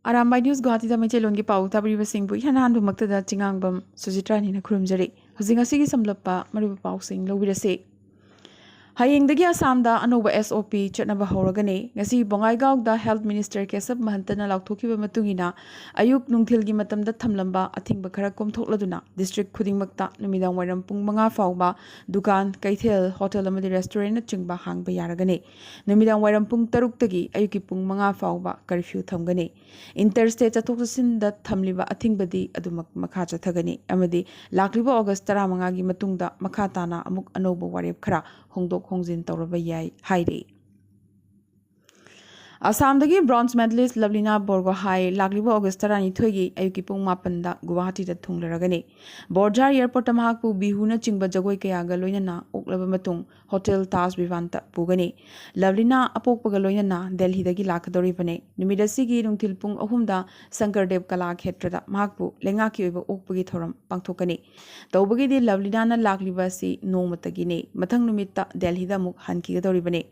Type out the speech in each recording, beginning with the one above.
Arambai News Guwahati da Maichailongi Pau tabiriba singbu ihan hanbu maktada chingangbam Sujitra nina khurumjari. Hujing asigi samlappa mariba pau sing lobirase. Hayengdagi Assamda anoba SOP chatnaba horagane ngasi Bongaigaokda Health Minister Kesab Mahantana lauthokiba matungina ayuk nungthilgi matamda thamlamba athingba khara komthokladuna district khudingmakta numidang wairam pung 5 fawba dukan kaithel hotel amadi restaurant na chingba hangba yaragane numidang wairam pung 6 tagi ayuki pung 5 fawba curfew thamgane interstate chathok sinda thamliba athingbadi adumak makha chathagani amadi lakliba August 15 gi matungda makha tana amuk anoba warep khara hongdok hongjin tawraba yai haire Assamdagi bronze medalist Lavlina Borgohaii lagliba August 12gi ayuki pung 8 da Guwahati da thunglaragani Borjar airport amahakpu bihuna chingba jagoi kayaga loinana oklaba matung hotel Taj Vivanta pugani Lavlina apokpaga loinana Delhi dagi lakadoribane numidasigi nungthil pung 3 da Sankardev Kala Khetrada mahakpu lengaki oiba okpagi thoram pangthokani tawbagi di Lavlina na lagliba si nomatagi ne mathang numitta Delhi da muk hankigadoribane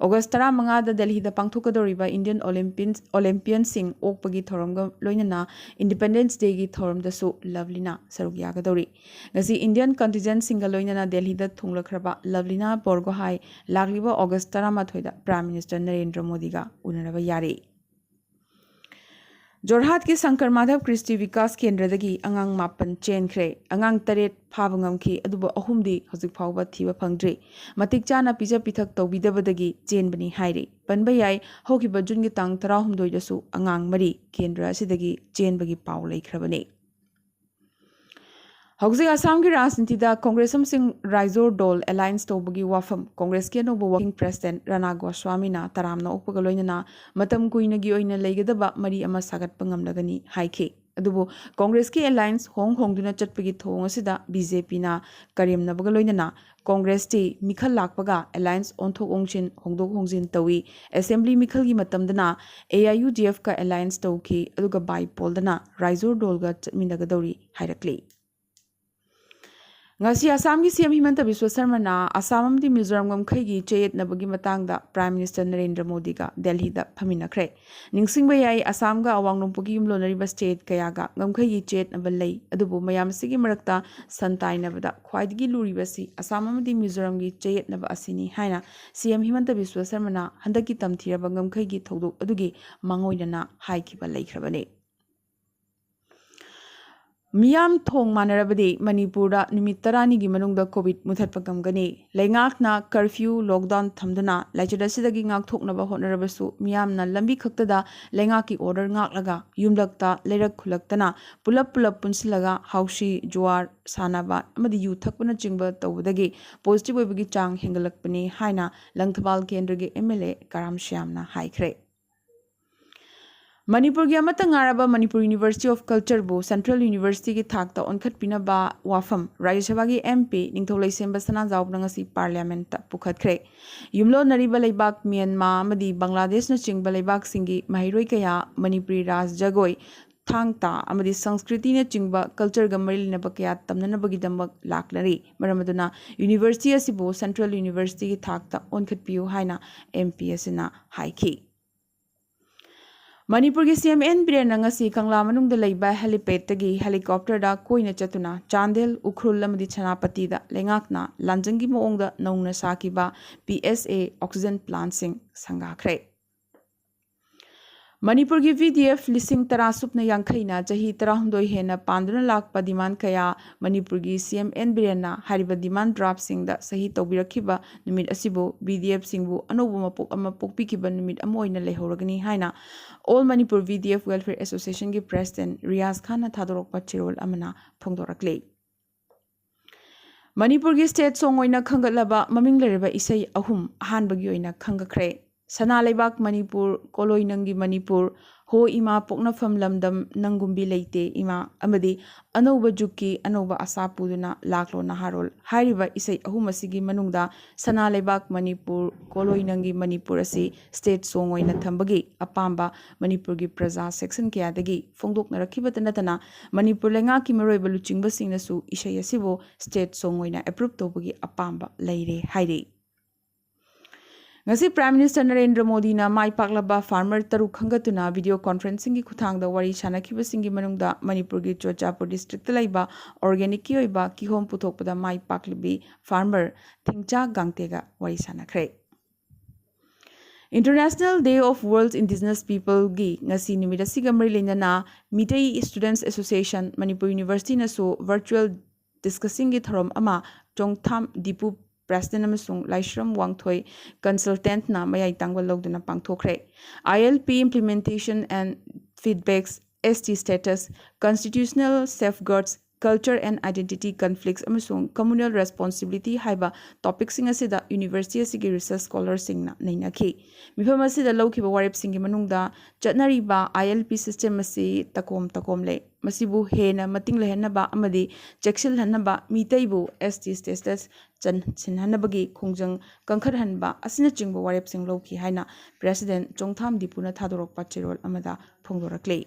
August 15 da Delhi da pangthokadoriba Indian Olympian sing okpagi thoramga loinana Independence Day gi thoram da su Lavlina sarugya gadori ngasi Indian contingent singa loinana Delhi da thunglakhraba Lavlina Borgohaii lagliba August 13 da Prime Minister Narendra Modi ga unaraba yare Jorhat ki Sankar Madhav Christi Vikas Kendradagi angang mapan chenkre angang taret phabangamki aduba ahumdi hojik phawba thiba phangdre matik chana pija pithak tawbidabadagi chenbani haire panba yai hokiba jungi tang 16 dasu angang mari kendra asidagi chenbagi paw leikrabane Hauzi Assam ki Rajniti da Congress Singh Raizor Dol Alliance Tobagi Wafam Congress ke no working president Rana Goswami na taramna opagaloina matam kuina gi oina legadaba mari ama sagat pangamlagani haike adubo Congress ki alliance hong duna chatpagi thong asida BJP na karimna bagaloina na Congress ti mikhal lakpaga alliance onthok ongchin hongdok hongjin tawi assembly mikhal gi matamdana AIUDF ka alliance tawki aduga bypoll dana Raizor Dol ga chatminagadori hairakle Ngasi Assam ki CM Himanta Biswa Sarma na Assam amdi Mizoram ngamkhai gi cheyet nabagi matangda Prime Minister Narendra Modi ga Delhi da phaminakre ningsingba yai Assam ga awang nungpugi yumlonariba state kayaga ngamkhai gi chet nabalai adubu mayam sigi marakta santai nabada khwaidigi luribasi Assam amdi Mizoram gi cheyet naba asini haina CM Himanta Biswa Sarma na handaki tamthiraba ngamkhai gi thodok adugi mangoinana haikiba laikhrabane Miyam thong manarabadi Manipura numit 10 gi manungda COVID muthatpagamgani leingakna curfew lockdown thamduna laichadasidagi ngak thoknaba hotnarabasu miyamna lambi khaktada leingaki order ngaklaga yumlakta leirak khulaktana pulap punsilaga haushi juar sanaba amadi yu thakpana chingba tawdagi positive oibagi chang hengalakpani haina langthabal kendragi MLA Karam Shyamna haikhre Manipur ki amata ngaraba Manipur University of Culture bu Central University ki thakta onkhat pinaba wafam Rajya Sabha ki MP ningtholai semba sana jawb ngasi parliament ta pukhatkre yumlo nariba leibak Myanmar amadi Bangladesh na chingba leibak singi mahiroi kaya Manipuri Raj Jagoi thangta amadi Sanskriti na chingba culture ga maril na bakya tamnana bagi damak laklari maramaduna University asibu Central University ki thakta onkhat piu haina MP asina haiki Manipur ki CM N Biren ngasi Kangla manungda leiba helipad tagi helicopter da koina chatuna Chandel Ukhrul amadi Chanapati da lengakna lanjangi moongda naungna sakiba PSA oxygen plant sing sangakhre Manipur ki VDF lising tarasupna yankhaina jahi tarahundoi hena panduna lakpa demand kaya Manipur ki CM N Birena hariba demand drop sing da sahi tawbirakhiba numit asibo VDF singbu anobu mapok ama pokpikiba numit amoina lehoragani haina All Manipur VDF Welfare Association ki President Riaz Khan na thadorokpa chirol amana phongdorakle Manipur ki state song oina khangatlaba maming lereba isai ahum ahanbagi oina khangakre Sana Leibak Manipur Koloi Nangi Manipur Ho Ima Poknafam Lamdam Nangumbi Leite Ima Amadi Anoba Juki Anoba Asapuduna Laklo Naharol Hariba Isai Ahumasigi Manungda Sana Leibak Manipur Koloi Nangi Manipur Asi State Song Oina Thambagi Apamba Manipur Gi Praja Section Kayadagi Fongdok Narakibatanatana Manipur Lenga Ki Maroi Baluching Basing Nasu Isai Asibo State Song Oina Approve Tobagi Apamba Leire Hairi ngasi Prime Minister Narendra Modi na mai paklaba farmer taru khangatuna video conferencing gi khuthangda wari sanakiba singi manungda Manipur gi Churachapur district laiba organic ki oiba ki hom puthokpada mai paklibi farmer thingcha gangtega wari sanakhre. International Day of World's Indigenous People gi ngasi numida sigamri lenana Mitei Students Association Manipur University na so virtual discussing gi thorom ama Chongtham Dipu President amasung Laishram Wangthoi consultant na mayai tangwal logduna pangthokre. ILP implementation and feedbacks, ST status, constitutional safeguards, culture and identity conflicts amasung communal responsibility haiba topic sing asida university asigi research scholars sing na nainakhi mifam asida lawkhiba warep singi manungda chatnari ba ILP system asi takom le masibu hena mating lehenaba amadi cheksil hanaba mitaibu ST status chan sinhanabagi khongjang kangkhat hanba asina chingba warep sing lawkhi haina president Chongtham Dipuna thadorokpa chirol amada phongdorakle.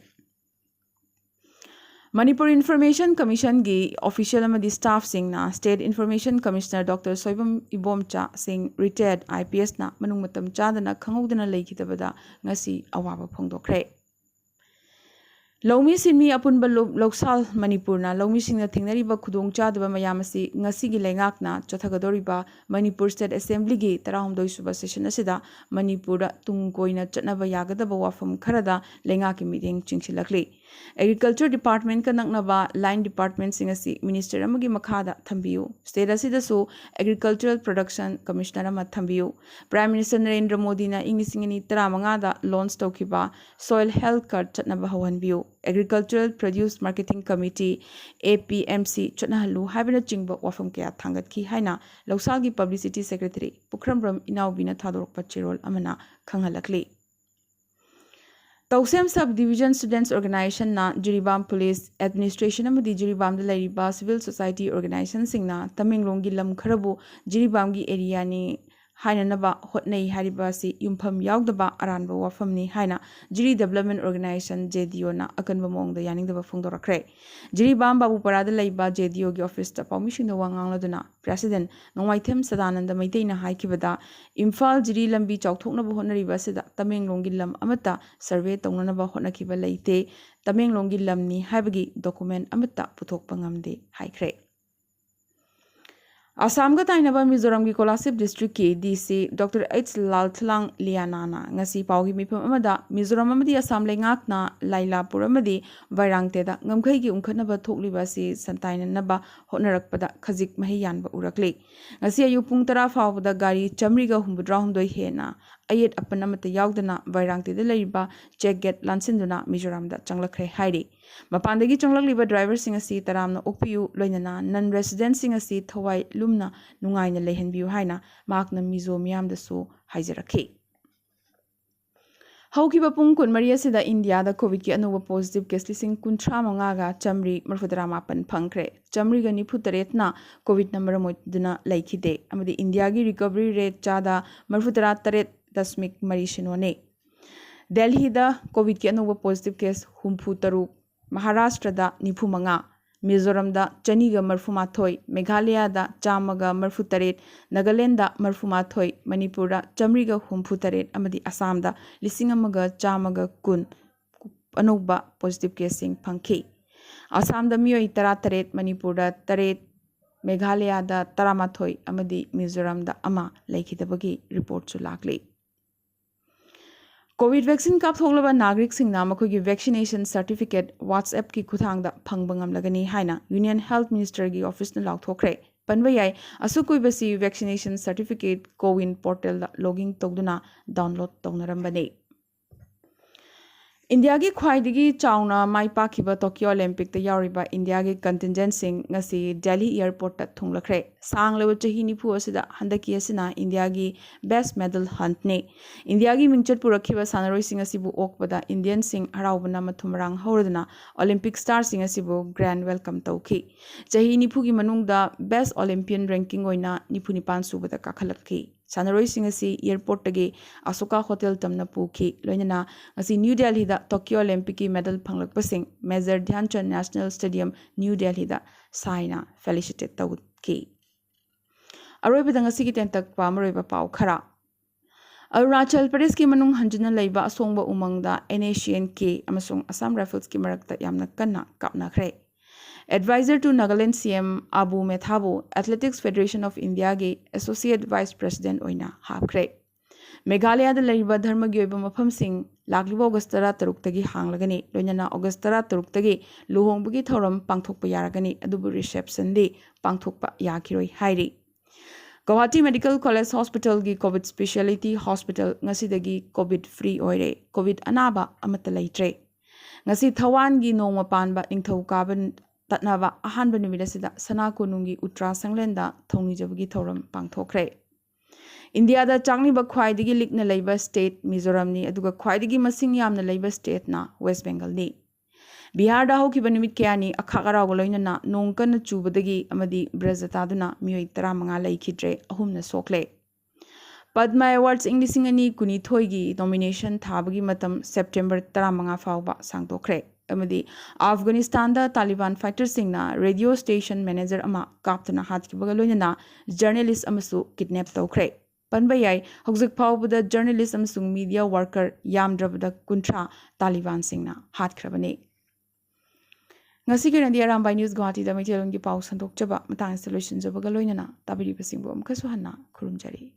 Manipur Information Commission gi official amadi staff sing na State Information Commissioner Dr. Soibam Ibomcha sing retired IPS na manung matam chadana khangudana leikhitabada ngasi awaba phongdokre. Lawmi sinmi apunba loksal Manipur na lawmi singna thingnariba khudong chadaba mayamasi ngasi gi lengak na chothagadoriba Manipur State Assembly gi 13 suba session asida Manipur da tungkoina chatnaba yagadaba wafam kharada lengak ki meeting chingsilakli. Agriculture Department ka naknaba line department singasi minister amagi makhada thambiyu. State asida so Agricultural Production Commissioner ama thambiyu. Prime Minister Narendra Modi na ingisingani 15 da launch tawkiba Soil Health Card chatnaba hawanbiyu. Agricultural Produce Marketing Committee APMC chatnahalu habina chingba wafam kya thangat ki haina Lausagi Publicity Secretary Pukramram Inaubina thadorokpa chirol amana khanghalakli. Tausem Sub-Division Students Organization na Jiribam Police Administration amadi Jiribam da lairiba Civil Society Organization singna Tamenglong gi lam kharabu Jiribam gi area ni haina naba hotnei hariba si yumpham yaugdaba aranba wafamni haina Jiri Development Organization JDO na akanba mongda yaningdaba phongdorakre. Jiribam Babu Parada laiba JDO gi office ta permission da wangangladuna President Nongwaithem Sadananda Maiteina haikibada Imphal Jiri lambi chawthoknaba hotnariba sida Tamenglong gi lam amata survey tongnanaba hotnakiba leite Tamenglong gi lamni haibagi document amata puthokpa ngamde haikre. Assam ga tainaba Mizoram gi Kolasip district ki DC Dr. H Lalthlang Lianana ngasi pawgi mipam amada Mizoram amadi Assam lengak na Lailapur amadi Vairangte da ngamkhai gi umkhatnaba thokliba si santainanaba hotnarakpada khajik mahi yanba urakle ngasi ayu pung 10 fawda gari chamri ga humbudra humdoi hena ayet apanamata yaudana Vairangte da laiba check get lansinduna Mizoram da changlakre hairi mapandagi changlakliba driver sing asi taramna okpiu loinana non resident sing asi thawai lumna nungaina lehenbiu haina makna mizo miyam da so haijarakhi. Haukiba pung kun Maria sida India da COVID ki anuba positive case lising kuntra mangaga chamri marfudara mapan phangkre chamri ga nifu taret na COVID number moiduna laikide amadi India gi recovery rate chada marfudara taret dasmik marishinone. Delhi da COVID ki anuba positive case humpu taru Maharashtra da nifu manga Mizoram da Chaniga Marfumathoi, Meghalaya da Chamaga Marfutaret, Nagaland da Marfumathoi, Manipur da Chamriga Humfutaret, Amadi Assam da Lisingamaga Chamaga Kun Anuba positive casing Panki. Assam da Mio Tarataret, Manipur da Taret, Meghalaya da Taramathoi, Amadi Mizoram da Ama Laikitabagi report to Lakli. COVID vaccine kap thoglaba nagrik sing na makoi gi vaccination certificate WhatsApp ki kuthang da phangbangam lagani haina Union Health Minister gi office na laukthokre panba yai asukoi basi vaccination certificate Cowin portal da login togduna download tongnaram India gi khwaidigi chauna mai pakhiba Tokyo Olympic ta yauriba India gi contingent sing ngasi Delhi airport ta thunglakre sang lewa chahi nifu asida handaki asina India gi best medal hunt ne India gi mingchat purakhiba sanaroi sing asibu okpada Indian sing haraubana mathumrang hauradana Olympic star sing asibu grand welcome tauki chahi nifu gi manungda best Olympian ranking oina nifu nipan subada kakhalakki Sanaroi sing asi airport tagi Asoka Hotel tamna pukhi loinana asi New Delhi da Tokyo Olympic ki medal phanglak pasing Major Dhyanchand National Stadium New Delhi da saina felicitate tawki Aroi bidang asi ki tentak pamaroi ba pau khara Arunachal Pradesh ki manung hanjuna leiba asongba umangda NACN-K amasung Assam Rifles ki marakta yamna kanna kapnakhre. Advisor to Nagaland CM Abu Methabo, Athletics Federation of India ge Associate Vice President oina hapkhre. Meghalaya da lariba dharma gi oiba mafam sing lagliba August 13 tagi hanglagani loinana August 13 tagi luhongbagi thoram pangthokpa yaragani adubu reception de pangthokpa yakiroi hairi. Guwahati Medical College Hospital gi COVID Specialty Hospital ngasi dagi COVID free oire COVID anaba amata leitre. Ngasi Thawan gi nongma panba ningthau kaban tatnaba ahanba numida sida sana konungi Utra Sanglenda thongni jabagi thoram pangthokre. India da changniba khwaidagi likna leiba state Mizoram ni aduga khwaidagi masing yamna leiba state na West Bengal ni. Bihar da hokiba numit kayani akhagaraw loinana nongkan chubadagi amadi brazataduna miyoi 15 laikhidre ahumna sokle. Padma Awards Inglisingani kuni thoigi nomination thabagi matam September 15 fawba sangtokre. Amadi Afghanistan da Taliban fighter singna radio station manager ama kaptana hatkibaga loinana journalist amasu kidnap tokre. Panbayai hojik phawbada journalist amasung media worker yamdrabada kuntra Taliban singna hatkrabane. Ngasi ki nandi Arambai News Guwahati da Maitel Pao sandok jaba matang solution jaba ga loinana tabiri pasingbo amkasu hanna khurumjari.